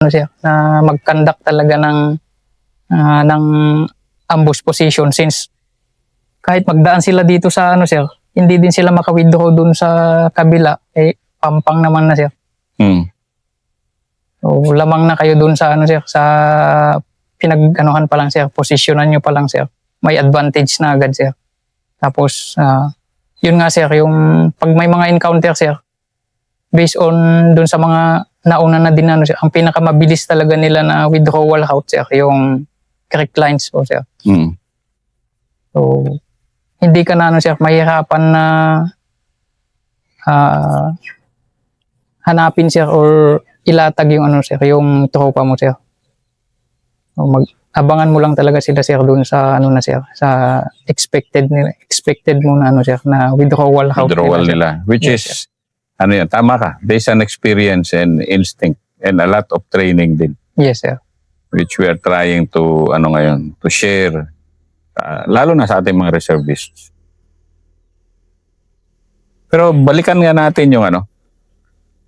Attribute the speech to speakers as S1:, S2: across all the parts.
S1: ano siya, na mag-conduct talaga ng ambush position, since kahit magdaan sila dito sa ano sir, hindi din sila maka-withdraw dun sa kabila, pampang naman na siya. So lamang na kayo dun sa ano sir, sa pinag-anuhan pa lang sir, posisyonan nyo pa lang sir, may advantage na agad sir. Tapos yun nga sir, yung pag may mga encounter sir, based on dun sa mga nauna na din ano sir, ang pinakamabilis talaga nila na withdrawal route sir, yung correct lines po sir. So hindi ka na ano sir, mahirapan na hanapin sir or ilatag yung ano sir, yung tropa mo sir. So, abangan mo lang talaga sila sir doon sa ano na sir, sa expected mo na ano sir, na withdrawal route
S2: nila. Which
S1: yes,
S2: is, ano yan, tama ka, based on experience and instinct and a lot of training din.
S1: Yes sir.
S2: Which we are trying to, ano ngayon, to share, lalo na sa ating mga reservists. Pero balikan nga natin yung ano,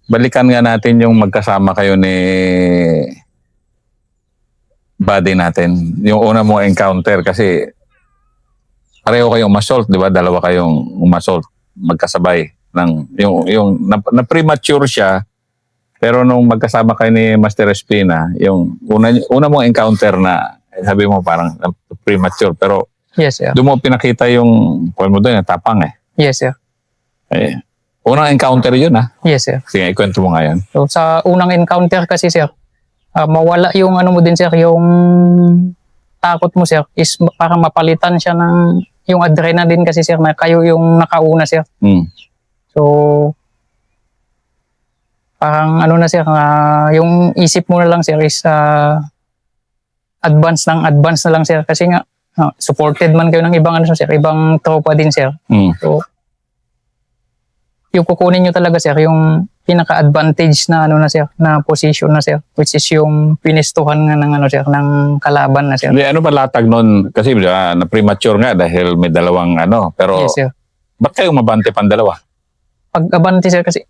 S2: balikan nga natin yung magkasama kayo ni buddy natin. Yung una mo encounter kasi pareho kayong umassault, di ba? Dalawa kayong umassault magkasabay ng yung na premature siya, pero nung magkasama kayo ni Master Espina, yung una mong encounter na sabi mo parang premature, pero
S1: yes sir.
S2: doon mo pinakita yung mo doon, tapang eh.
S1: Yes sir.
S2: Unang encounter yun
S1: Yes sir.
S2: Sige, ikwento mo nga yan.
S1: So sa unang encounter kasi sir, mawala yung ano mo din sir, yung takot mo sir, is parang mapalitan siya ng yung adrenaline kasi sir, na kayo yung nakauna sir. So parang ano na sir, yung isip mo na lang sir is advance na lang sir, kasi nga supported man kayo ng ibang ano sir, ibang tropa din sir. So yung kukunin nyo talaga sir, yung pinaka-advantage na ano na sir, na position na sir, which is yung pinistuhan nga ng ano sir, ng kalaban na sir.
S2: Ano ba latag nun? Kasi na premature nga dahil may dalawang ano, pero
S1: yes sir.
S2: Ba't kayo mabante pang dalawa?
S1: Pag-abante sir kasi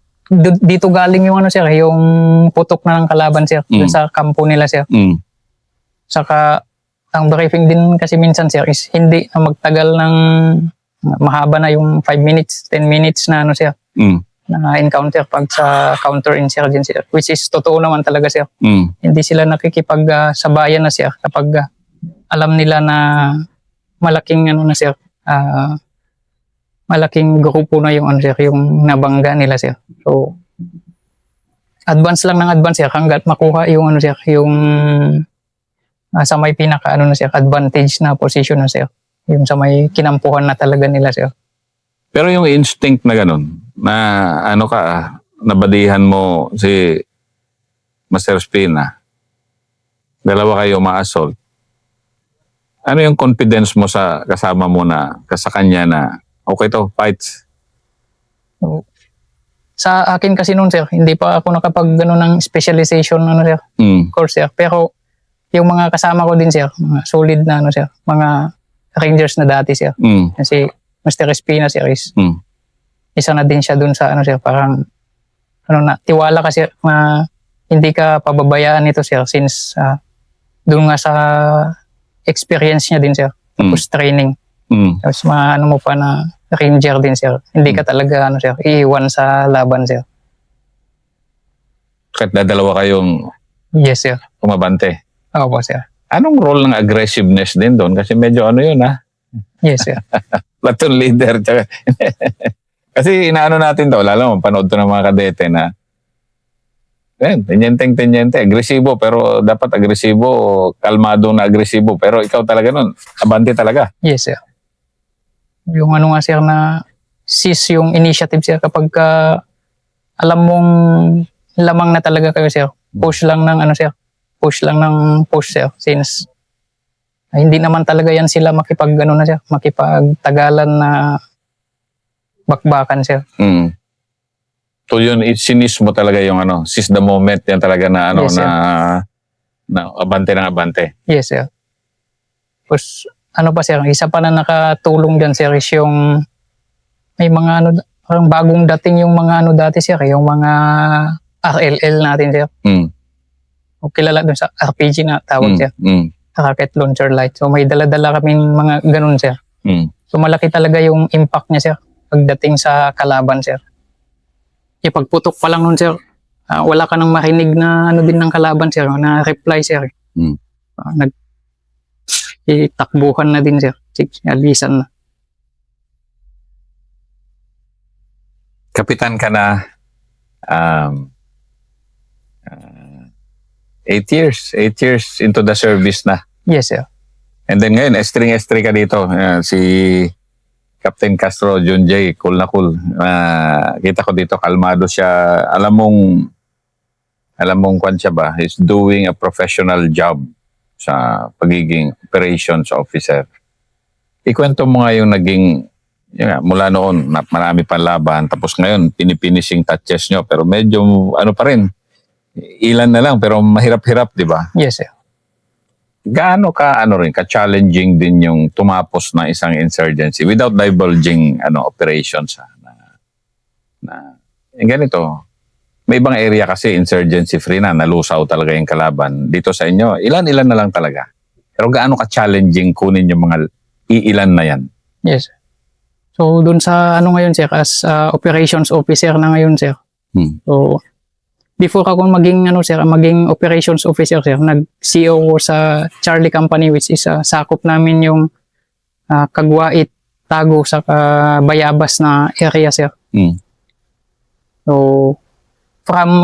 S1: dito galing yung ano sir, yung putok na ng kalaban sir, dun sa kampo nila sir. Saka ang briefing din kasi minsan sir is hindi na magtagal ng mahaba na yung 5 minutes, 10 minutes na ano sir, na encounter pag sa counter-insurgency, which is totoo naman talaga sir. Hindi sila nakikipag-sabayan na sir kapag alam nila na malaking ano na sir, malaking grupo na yung ano sir, yung nabangga nila sir. So advance lang ng advance sir hanggat makuha yung ano sir, yung sa may pinaka ano na sir, advantage na position na sir, yung sa may kinampuhan na talaga nila sir.
S2: Pero yung instinct na ganun, na ano ka, nabadihan mo si Master Espina, dalawa kayo ma-assault, ano yung confidence mo sa kasama mo na, sa kanya na, okay to, fights?
S1: So, sa akin kasi noon sir, hindi pa ako nakapag gano'n ng specialization ano sir, course sir. Pero yung mga kasama ko din sir, mga solid na ano sir, mga Rangers na dati sir. Kasi Master Espina sir is isa na din siya dun sa ano sir, parang ano na, tiwala kasi na hindi ka pababayaan nito sir, since dun nga sa experience niya din sir, tapos training. Tapos ano mo pa na Ranger din sir, hindi ka talaga ano sir, iiwan sa laban sir.
S2: Kahit dalawa kayong
S1: yes sir.
S2: umabante.
S1: Opo sir.
S2: Anong role ng aggressiveness din doon? Kasi medyo ano yun
S1: Yes sir.
S2: platoon leader. Kasi inaano natin to, lalo panood to ng mga kadete na tenyente, agresibo, pero dapat agresibo, kalmado na agresibo, pero ikaw talaga nun, abante talaga.
S1: Yes sir. Yung ano nga sir, na seize yung initiative sir kapag alam mong lamang na talaga kayo sir, push lang ng ano sir, push sir, since hindi naman talaga yan sila makipagtagalan na bakbakan sir.
S2: So yun, sinis mo talaga yung ano, seize the moment, yan talaga na ano,
S1: yes,
S2: na abante ng abante.
S1: Yes sir. Tapos ano pa sir, isa pa na nakatulong dyan sir is yung may mga ano, parang bagong dating yung mga ano dati sir, yung mga RLL natin sir. o kilala dun sa RPG na tawag sir. Rocket launcher light. So may dala-dala kaming mga ganun sir. So malaki talaga yung impact niya sir pagdating sa kalaban sir. Yung pagputok pa lang nun sir, wala ka nang marinig na ano din ng kalaban sir, na reply sir. Itakbuhan na din sir. Alisan na.
S2: Kapitan ka na 8 years into the service na.
S1: Yes sir.
S2: And then ngayon, estring-estri ka dito. Si Captain Castro, John J, cool na cool. Kita ko dito, kalmado siya. Alam mong kwan siya ba? He's doing a professional job sa pagiging operations officer. Ikwento mo nga yung naging, mula noon, marami pang laban. Tapos ngayon, pinipinising touches nyo. Pero medyo, ano pa rin, ilan na lang, pero mahirap-hirap, di ba?
S1: Yes sir.
S2: Gaano ka-challenging din yung tumapos ng isang insurgency without divulging operations ganito. May ibang area kasi insurgency free na, nalusaw talaga yung kalaban. Dito sa inyo, ilan-ilan na lang talaga. Pero gaano ka-challenging kunin yung mga iilan na yan?
S1: Yes sir. So dun sa ngayon sir, as operations officer na ngayon sir. So before ako maging maging operations officer sir, nag-CEO ko sa Charlie Company, which is sakop namin yung Kagwait, Tago sa Bayabas na area sir. So from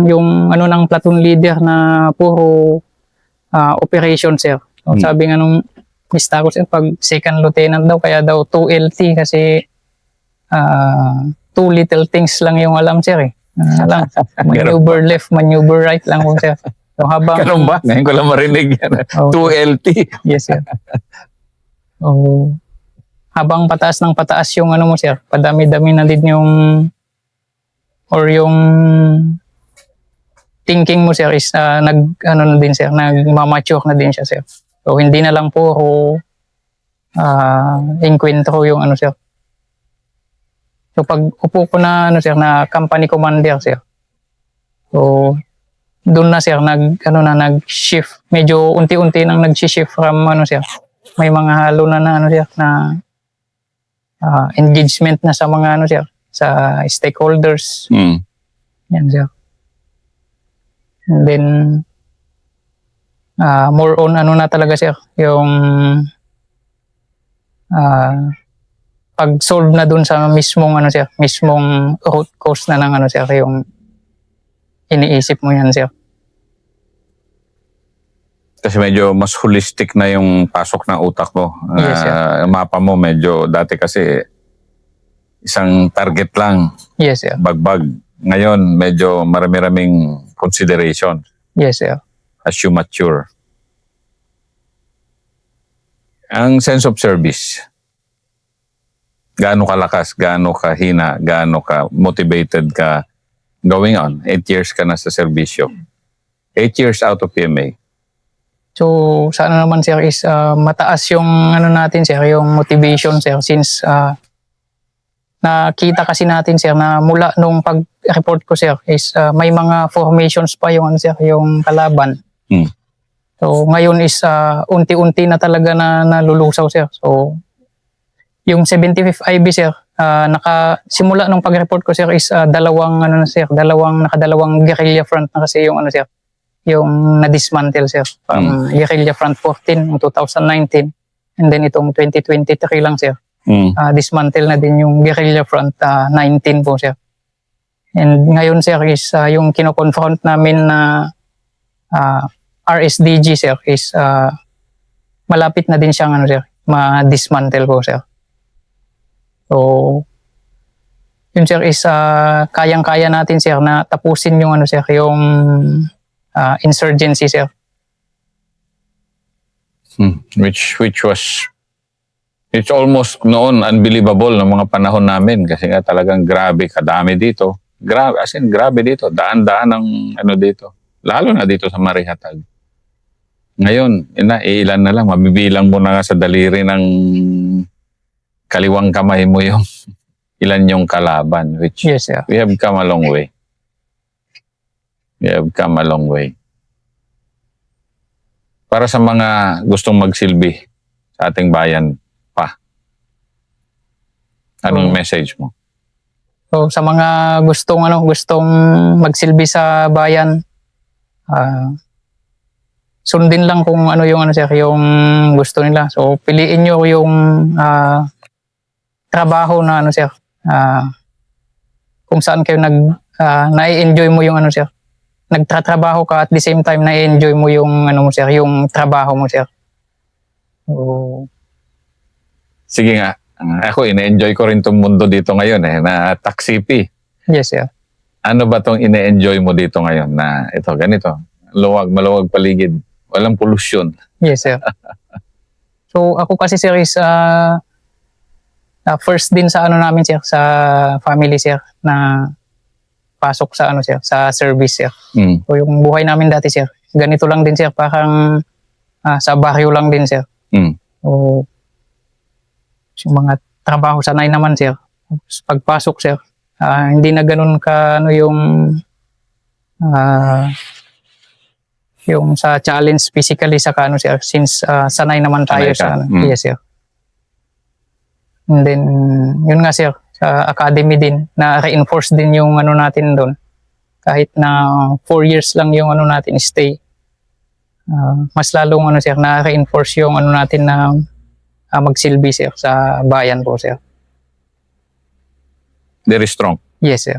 S1: yung ng platoon leader na puro operation sir. So, sabi nga nung mista ko sir, pag second lieutenant daw, kaya daw 2LT kasi two little things lang yung alam sir eh. Maneuver left, maneuver right lang po sir. So habang
S2: Ganun ba? Ngayon ko lang marinig yan. 2LT.
S1: Yes sir. So habang pataas ng pataas yung mo sir, padami-dami na din yung thinking mo sir is na din sir, nagmamature na din siya sir. So hindi na lang puro enkwentro yung sir. So pag upo ko na na company commander sir. So doon na sir nag-shift. Medyo unti-unti nang nag-shift from sir. May mga halo na sir na engagement na sa mga sir, sa stakeholders. Yan sir. And then more on na talaga sir, yung pag-solve na dun sa mismong mismong root cause na ng sir, yung iniisip mo yan sir.
S2: Kasi medyo mas holistic na yung pasok ng utak mo.
S1: Yes sir.
S2: Mapa mo medyo, dati kasi isang target lang.
S1: Yes sir.
S2: Bagbag. Ngayon medyo marami-raming consideration.
S1: Yes sir.
S2: As you mature. Ang sense of service, gaano kalakas, gaano kahina, gaano ka motivated ka going on? 8 years ka na sa serbisyo. 8 years out of PMA.
S1: So sana naman sir is mataas yung natin sir, yung motivation sir, since nakita kasi natin sir na mula nung pag-report ko sir is may mga formations pa yung sir, yung kalaban. So ngayon is unti-unti na talaga na nalulusaw sir. So yung 75th IB sir, simula nung pag-report ko sir is nakadalawang guerrilla front na kasi yung sir, yung na-dismantle sir. Guerrilla front 14 ng 2019, and then itong 2023 lang sir. Dismantle na din yung guerrilla front 19 po sir. And ngayon sir is yung kino-confront namin na RSDG sir is malapit na din siyang sir, ma-dismantle po sir. So yun sir is kayang-kaya natin sir na tapusin yung sir, yung insurgency sir.
S2: Which was, it's almost noon unbelievable ng mga panahon namin kasi nga talagang grabe, kadami dito. Grabe, as in grabe dito. Daan-daan ng dito. Lalo na dito sa Marihatag. Ngayon, ilan na lang. Mabibilang mo na nga sa daliri ng kaliwang kamay mo yung ilan yung kalaban. Which
S1: yes sir.
S2: We have come a long way. We have come a long way. para sa mga gustong magsilbi sa ating bayan pa? Anong message mo?
S1: So sa mga gustong magsilbi sa bayan, sundin lang kung ano yung sir, yung gusto nila. So piliin nyo yung trabaho na sir, kung saan kayo nai-enjoy mo yung sir. Nagtatrabaho ka at the same time nai-enjoy mo yung mo sir, yung trabaho mo sir. So,
S2: sige nga. Ako, ine-enjoy ko rin tong mundo dito ngayon na taxipi.
S1: yes sir.
S2: Ano ba tong ine-enjoy mo dito ngayon na ito, ganito? Maluwag paligid. Walang pollution.
S1: Yes sir. So ako kasi sir is first din sa namin sir, sa family sir, na pasok sa sir, sa service sir. So yung buhay namin dati sir, ganito lang din sir, parang sa baryo lang din sir. So yung mga trabaho sanay naman sir. Pagpasok sir, hindi na ganun ka yung sa challenge physically sa sir, since sanay naman tayo
S2: Sanay ka.
S1: sa yes sir. And then yun nga sir, sa academy din na reinforce din yung natin doon, kahit na 4 years lang yung natin stay, mas lalong sir, na reinforce yung natin na magsilbi sir sa bayan po sir.
S2: Very strong.
S1: Yes sir.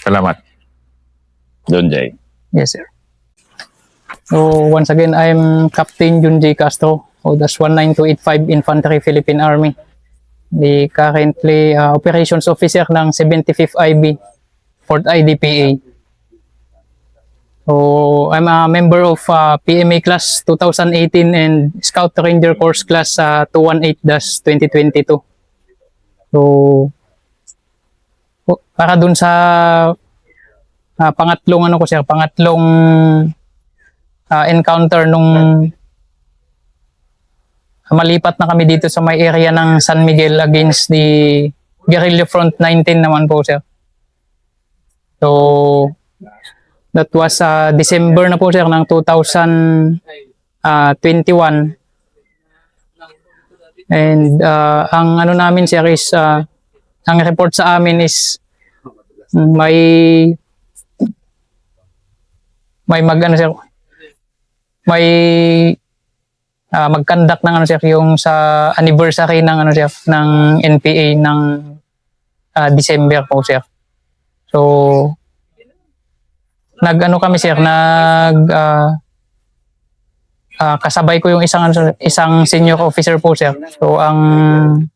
S2: Salamat. John Jay.
S1: Yes sir. So once again, I'm Captain John J. Castro, Odas 19285 Infantry Philippine Army. The currently operations officer ng 75th IB, 4th IDPA. So I'm a member of PMA class 2018 and Scout Ranger course class 218-2022. So para dun sa pangatlong ko sir, pangatlong encounter nung malipat na kami dito sa may area ng San Miguel against the Guerrilla Front 19 naman po sir. So that was December na po sir ng 2021. And ang namin sir is ang report sa amin is may sir, may mag-conduct ng sir, yung sa anniversary ng sir, ng NPA ng December po sir. So kami sir, kasabay ko yung isang senior officer po sir. So ang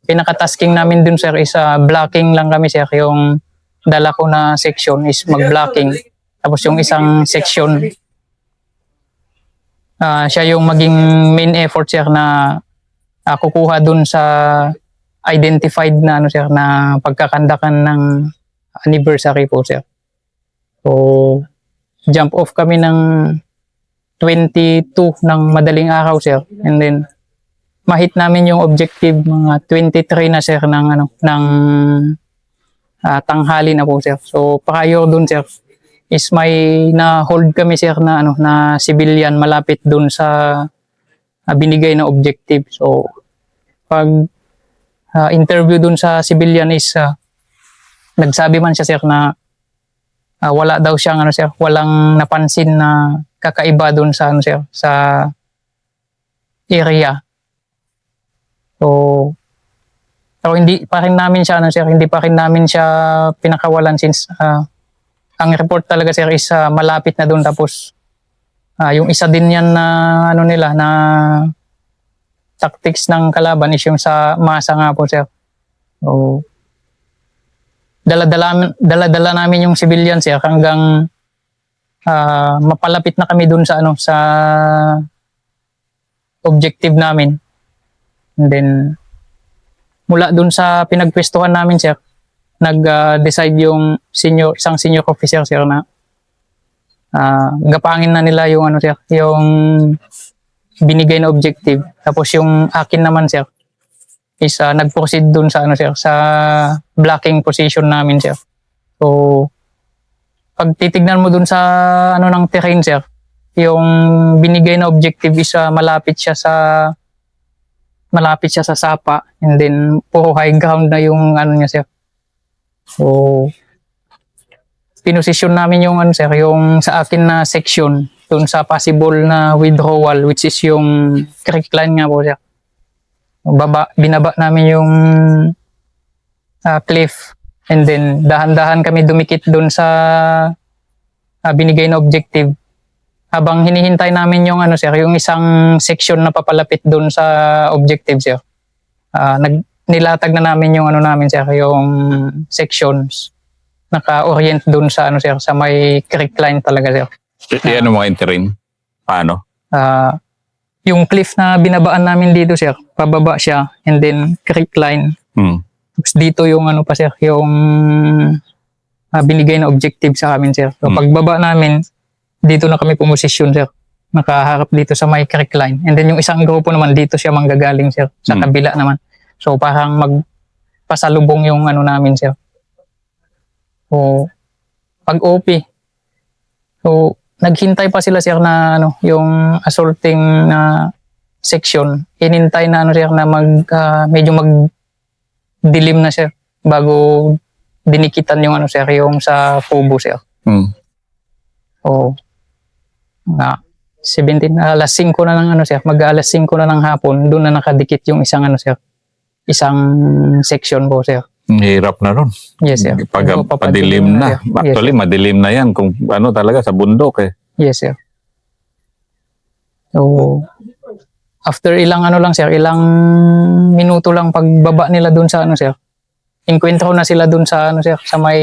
S1: pinaka-tasking namin dun sir is blocking lang kami sir. Yung dala ko na section is mag-blocking. Tapos yung isang section, siya yung maging main effort sir na kukuha dun sa identified na sir, na pagkakandakan ng anniversary po sir. So jump off kami ng 22 ng madaling araw sir, and then mahit namin yung objective mga 23 na sir ng tanghali na po sir. So prior dun sir is may na-hold kami sir na na civilian malapit dun sa binigay na objective. So pag interview dun sa civilian is nagsabi man siya sir na wala daw siyang sir, walang napansin na kakaiba dun sa sir, sa area. So hindi pa rin namin siya sir, hindi pa rin namin siya pinakawalan since ang report talaga sir is malapit na doon. Tapos yung isa din yan na nila na tactics ng kalaban is yung sa masa nga po sir. So dala namin yung civilian sir hanggang mapalapit na kami doon sa sa objective namin. And then mula doon sa pinagpwestuhan namin sir, nag-decide yung isang senior officer sir na gapangin na nila yung sir, yung binigay na objective. Tapos yung akin naman sir is nag-proceed dun sa sir, sa blocking position namin sir. So pag titignan mo dun sa ng terrain sir, yung binigay na objective is malapit siya sa sapa, and then puro high ground na yung ano niya sir. So pinosisyon namin yung ano sir, yung sa akin na section dun sa possible na withdrawal, which is yung creek line nga po sir. Binaba namin yung cliff, and then dahan-dahan kami dumikit dun sa binigay na objective. Habang hinihintay namin yung ano sir, yung isang section na papalapit dun sa objective sir. Nilatag na namin yung ano namin sir, yung sections. Naka-orient dun sa ano sir, sa may creek line talaga sir.
S2: Ano mga interim? Paano?
S1: Yung cliff na binabaan namin dito sir, pababa siya, and then creek line. Tapos dito yung ano pa sir, yung binigay na objective sa amin sir. So pagbaba namin, dito na kami pumosisyon sir. Nakaharap dito sa may creek line. And then yung isang grupo naman dito siya manggagaling sir, sa kabila naman. So parang magpasalubong yung ano namin sir. So pag OP, so naghintay pa sila sir na ano, yung assaulting na section. Hinintay na ano sir na medyo magdilim na sir bago dinikitan yung ano sir, yung sa Fubo sir. So na 17 alas 5 na ng ano sir, mag-alas 5 na ng hapon, doon na nakadikit yung isang ano sir, isang section po sir.
S2: Hirap na ron.
S1: Yes sir.
S2: Pag padilim na. Actually, yes, madilim na yan kung ano talaga sa bundok eh.
S1: Yes sir. So after ilang ano lang sir, ilang minuto lang pagbaba nila doon sa ano sir, inkwentro na sila doon sa ano sir, sa may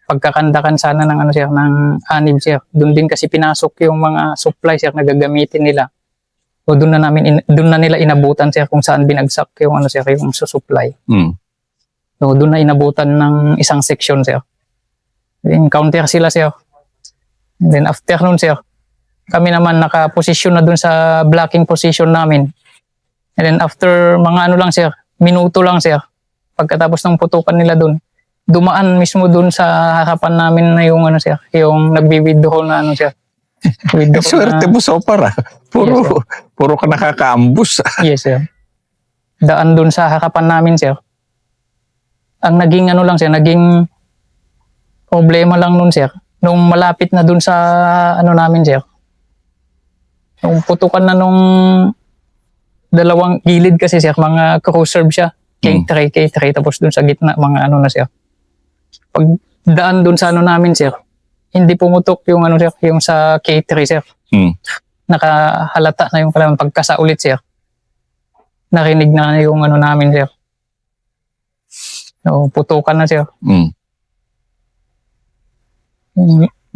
S1: pagkakandakan sana ng ano sir, ng anib sir. Doon din kasi pinasok yung mga supply sir na gagamitin nila. So doon na nila inabutan sir kung saan binagsak yung ano sir, yung supply. So doon na inabutan ng isang section sir. Encounter sila sir. And then after nun sir, kami naman nakaposisyon na doon sa blocking position namin. And then after mga ano lang sir, minuto lang sir, pagkatapos ng putukan nila doon, dumaan mismo doon sa harapan namin na yung ano sir, yung nagbi-withdraw na ano sir.
S2: Swerte mo so para. Puro ka nakakaambus.
S1: Yes sir. Daan doon sa harapan namin sir. Ang naging ano lang sir, naging problema lang noon sir, nung malapit na doon sa ano namin sir. Nung putukan na nung dalawang gilid kasi sir, mga cross-serve siya. K3, tapos doon sa gitna, mga ano na sir. Pag daan doon sa ano namin sir, hindi pumutok yung ano sir, yung sa K3 sir. Nakahalata na yung kalaman. Pagkasa ulit sir, narinig na yung ano namin sir. So, putukan na sir.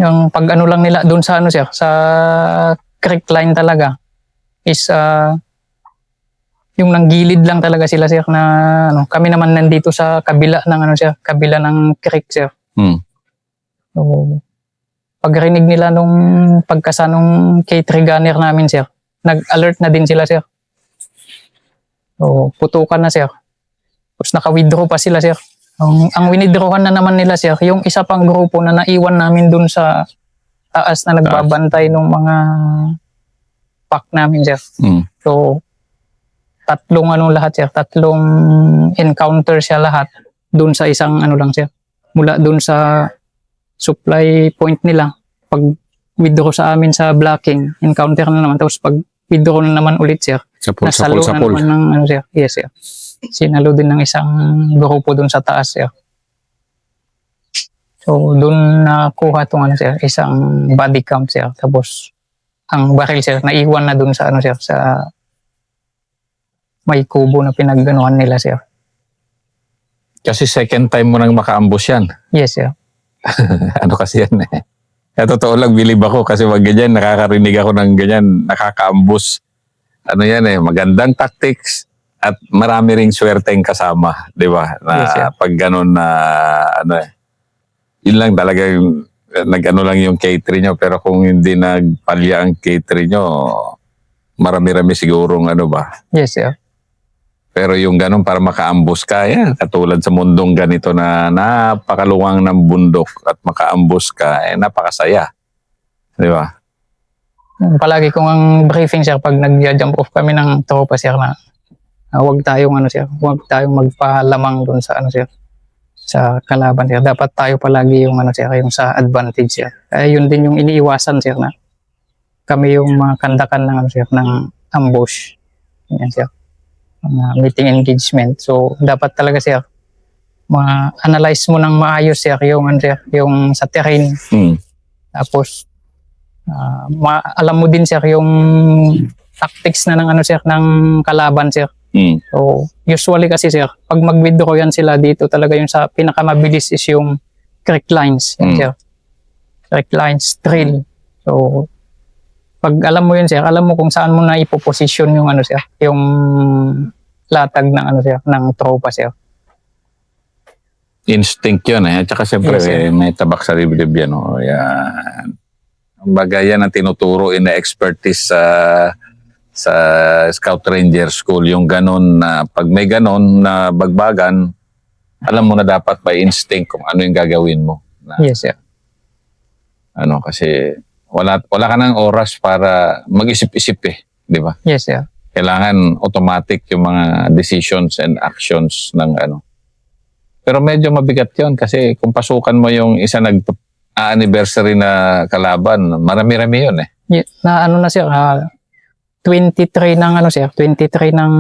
S1: Yung pag ano lang nila doon sa ano sir, sa creek line talaga is yung nanggilid lang talaga sila sir na ano, kami naman nandito sa kabila ng ano sir, kabila ng creek sir. So pagrinig nila nung pagkasa nung K3 gunner namin sir, nag-alert na din sila sir. So putukan na sir. Tapos naka-withdraw pa sila sir. Ang winidrawhan na naman nila sir, yung isa pang grupo na naiwan namin dun sa taas na nagbabantay ng mga pack namin sir. So tatlong encounter siya lahat dun sa isang ano lang sir. Mula dun sa supply point nila, pag withdraw sa amin sa blocking, encounter na naman. Tapos pag withdraw na naman ulit sir, nasalo na naman ng ano sir. Yes sir. Sinalo din ng isang grupo dun sa taas sir. So dun nakuha tong ano sir, isang body count sir. Tapos ang baril sir, naiwan na dun sa ano sir, sa may kubo na pinagganuhan nila sir.
S2: Kasi second time mo nang makaambus yan.
S1: Yes sir.
S2: Ano kasi yan eh. Kaya totoo lang, bilib ako kasi wag ganyan, nakakarinig ako ng ganyan, nakakaambus. Ano yan eh, magandang tactics at marami ring swerteng kasama, di ba? Na
S1: yes,
S2: pag ganun na ano eh. Yun lang talaga yung nag-ano lang yung K3 nyo, pero kung hindi nagpalya ang K3 nyo, marami-rami sigurong ano ba?
S1: Yes sir.
S2: Pero yung ganun para makaambus ka, yan, katulad sa mundong ganito na napakaluwang ng bundok at makaambus ka, napakasaya. Di ba?
S1: Palagi kong ang briefing sir pag nag-jump off kami ng tropa sir na huwag tayong huwag tayong magpalamang doon sa sir, sa kalaban sir. Dapat tayo palagi yung sir, yung sa advantage sir. Kaya yun din yung iniiwasan sir na kami yung mga kandakan ng sir, ng ambush. Yan sir. Meeting engagement. So dapat talaga sir ma-analyze mo ng maayos sir yung sir, yung sa terrain. Tapos alam mo din sir yung tactics na ng sir, ng kalaban sir. So usually kasi sir, pag mag-withdraw yan sila dito, talaga yung sa pinakamabilis is yung creek lines yan sir. Creek lines, drill. So pag alam mo yun sir, alam mo kung saan mo na ipoposition yung sir, yung latag ng sir, ng tropa sir.
S2: Instinct yun eh. At saka siyempre,
S1: Yes,
S2: may tabak sa dibdib yan. Oh. Yan. Kumbaga yan ang tinuturo in the expertise sa Scout Ranger School. Yung ganon na, pag may ganon na bagbagan, alam mo na dapat by instinct kung ano yung gagawin mo. Na,
S1: Yes sir.
S2: kasi wala ka nang oras para mag-isip-isip eh. Di ba?
S1: Yes sir.
S2: Kailangan automatic yung mga decisions and actions ng Pero medyo mabigat yon kasi kung pasukan mo yung isa nag-anniversary na kalaban, marami-rami yun eh.
S1: Na na sir, 23 ng sir, 23 ng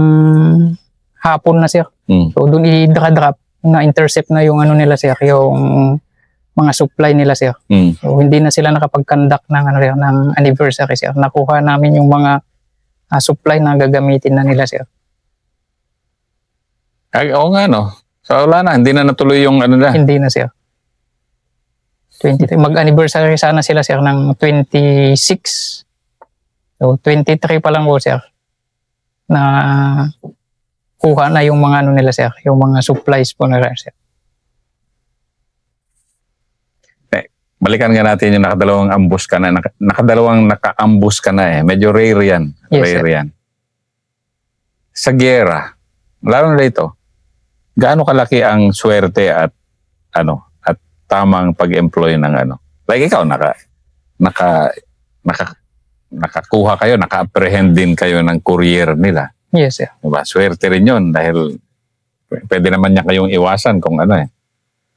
S1: hapon na sir. So doon i-drop na intercept na yung nila sir, yung mga supply nila sir. So hindi na sila nakapag-conduct ng ng anniversary sir. Nakuha namin yung mga supply na gagamitin na nila sir.
S2: Ay, oo nga no. So wala na, hindi na natuloy yung na.
S1: Hindi na sir. 23. Mag-anniversary sana sila sir ng 26. So 23 pa lang po sir na kuha na yung mga nila sir, yung mga supplies po nila sir.
S2: Balikan nga natin yung nakadalawang ambush ka na. Nakadalawang naka-ambush ka na eh. Medyo rare yan.
S1: Yes,
S2: Rare
S1: sir.
S2: yan. Sa giyera, lalo na dito, gaano kalaki ang swerte at tamang pag-employ ng Like ikaw, nakakuha kayo, naka-apprehend din kayo ng courier nila.
S1: Yes sir.
S2: Diba? Swerte rin yun dahil pwede naman niya kayong iwasan kung eh.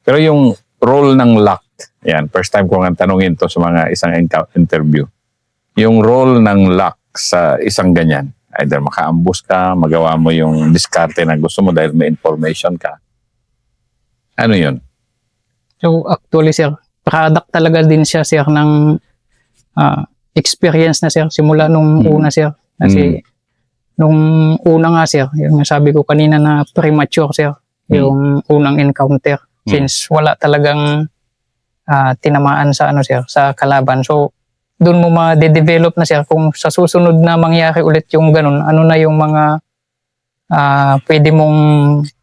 S2: Pero yung role ng luck, yan, first time ko nga tanungin to sa mga isang interview. Yung role ng luck sa isang ganyan, either maka-ambush ka, magawa mo yung diskarte na gusto mo dahil may information ka. Ano yun?
S1: So actually sir, product talaga din siya sir ng experience na sir simula nung una sir. Kasi nung una nga sir, yung sabi ko kanina na premature sir, yung unang encounter. Since wala talagang tinamaan sa sir, sa kalaban. So doon mo ma-develop na sir kung sa susunod na mangyari ulit yung ganun, ano na yung mga pwede mong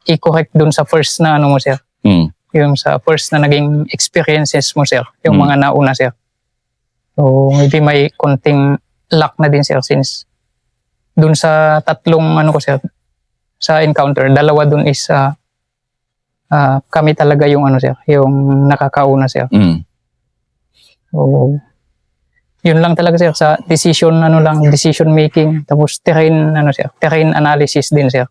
S1: i-correct doon sa first na mo sir. Yung sa first na naging experiences mo sir, yung mga nauna sir. So maybe may konting luck na din sir since doon sa tatlong ko sir, sa encounter, dalawa doon is kami talaga yung sir, yung nakakauna sir. So yun lang talaga sir sa decision decision making, tapos terrain sir, terrain analysis din sir.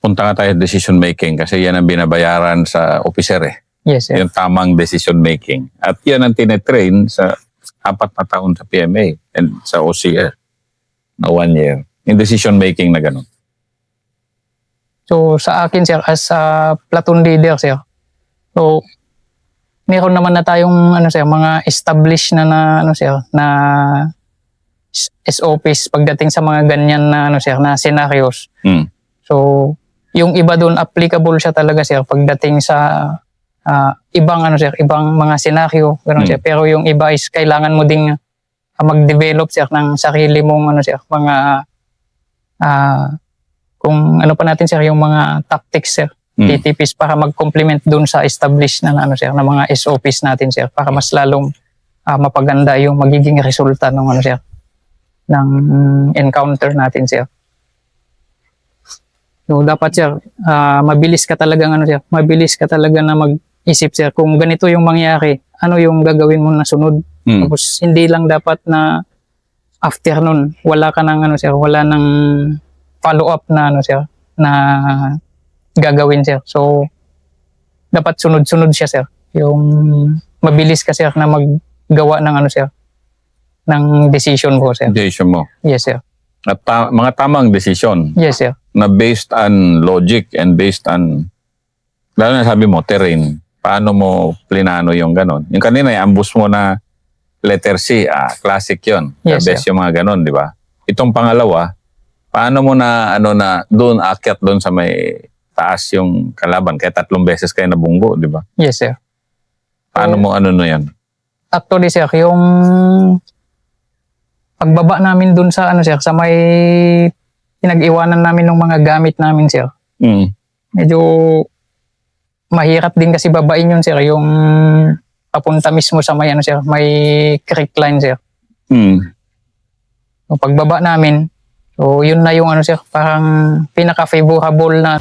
S2: Punta nga tayo decision making kasi yan ang binabayaran sa officer eh.
S1: Yes sir.
S2: Yung tamang decision making. At yan ang tinetrain sa 4 na taon sa PMA and sa OCR na 1 year. Yung decision making na ganun.
S1: So sa akin sir, as a platoon leader sir, so meron naman na tayong sir, mga established na sir, na SOPs pagdating sa mga ganyan na sir, na scenarios. So yung iba doon applicable siya talaga sir pagdating sa ibang sir, ibang mga senaryo, ganun sir. Pero yung iba is kailangan mo ding mag-develop sir ng sarili mong sir, mga kung pa natin sir, yung mga tactics sir, TTPs para mag-complement doon sa established na sir, na mga SOPs natin sir, para mas lalong mapaganda yung magiging resulta ng sir, ng encounter natin sir. So dapat sir, mabilis ka talaga sir, mabilis ka talaga na mag-isip sir kung ganito yung mangyari, ano yung gagawin mo na sunod. Tapos hindi lang dapat na after nun, wala ka ng ano sir, wala ng follow-up na ano sir, na gagawin sir. So, dapat sunod-sunod siya sir. Yung mabilis ka sir na maggawa ng ano sir, ng decision po sir.
S2: Decision mo.
S1: Yes sir.
S2: At mga tamang decision
S1: Yes sir.
S2: na based on logic and based on, lalo na sabi mo, terrain. Paano mo plinano yung ganon? Yung kanina, ambus mo na letter C, classic yun.
S1: Yes,
S2: The best yung mga ganon, di ba? Itong pangalawa, paano mo na, doon, akyat doon sa may taas yung kalaban? Kaya 3 beses kayo nabunggo, di ba?
S1: Yes sir.
S2: Paano mo, yan?
S1: Actually sir, yung pagbaba namin dun sa ano sir, sa may pinag-iwanan namin ng mga gamit namin sir. Medyo mahirap din kasi babain yun sir, yung papunta mismo sa may ano sir, may creek line sir. So, pagbaba namin, so yun na yung ano sir, parang pinaka-favorable na